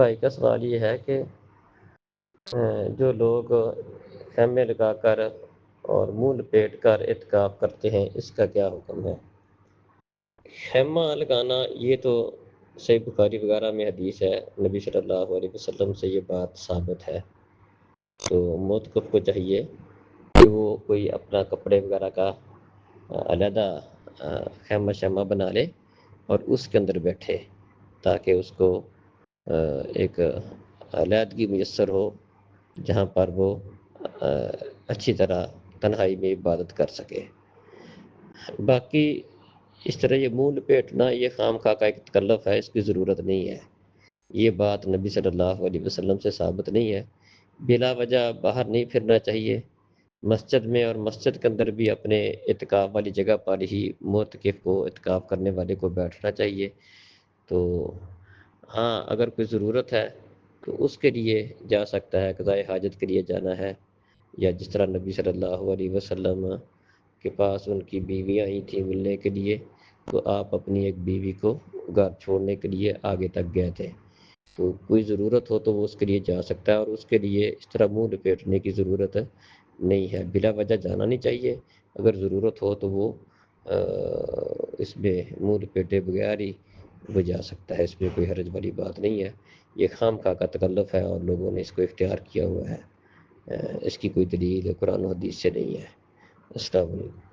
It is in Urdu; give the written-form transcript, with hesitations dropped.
بھائی کا سوال یہ ہے کہ جو لوگ خیمے لگا کر اور منہ لپیٹ کر اعتکاف کرتے ہیں اس کا کیا حکم ہے؟ خیمہ لگانا یہ تو صحیح بخاری وغیرہ میں حدیث ہے، نبی صلی اللہ علیہ وسلم سے یہ بات ثابت ہے۔ تو موتقف کو چاہیے کہ وہ کوئی اپنا کپڑے وغیرہ کا علیحدہ خیمہ شیمہ بنا لے اور اس کے اندر بیٹھے، تاکہ اس کو ایک علیحدگی میسر ہو جہاں پر وہ اچھی طرح تنہائی میں عبادت کر سکے۔ باقی اس طرح یہ منہ لپیٹنا یہ خام خواہ کا ایک تکلف ہے، اس کی ضرورت نہیں ہے۔ یہ بات نبی صلی اللہ علیہ وسلم سے ثابت نہیں ہے۔ بلا وجہ باہر نہیں پھرنا چاہیے۔ مسجد میں اور مسجد کے اندر بھی اپنے اعتکاف والی جگہ پر ہی معتکف کو، اعتکاف کرنے والے کو بیٹھنا چاہیے۔ تو ہاں، اگر کوئی ضرورت ہے تو اس کے لیے جا سکتا ہے، قضاء حاجت کے لیے جانا ہے، یا جس طرح نبی صلی اللہ علیہ وسلم کے پاس ان کی بیویاں آئی تھیں ملنے کے لیے، تو آپ اپنی ایک بیوی کو گھر چھوڑنے کے لیے آگے تک گئے تھے۔ تو کوئی ضرورت ہو تو وہ اس کے لیے جا سکتا ہے، اور اس کے لیے اس طرح منہ لپیٹنے کی ضرورت نہیں ہے۔ بلا وجہ جانا نہیں چاہیے۔ اگر ضرورت ہو تو وہ اس میں منہ لپیٹے بغیر ہی وہ جا سکتا ہے، اس میں کوئی حرج والی بات نہیں ہے۔ یہ خام خواہ کا تکلف ہے اور لوگوں نے اس کو اختیار کیا ہوا ہے۔ اس کی کوئی دلیل قرآن و حدیث سے نہیں ہے۔ السلام علیکم۔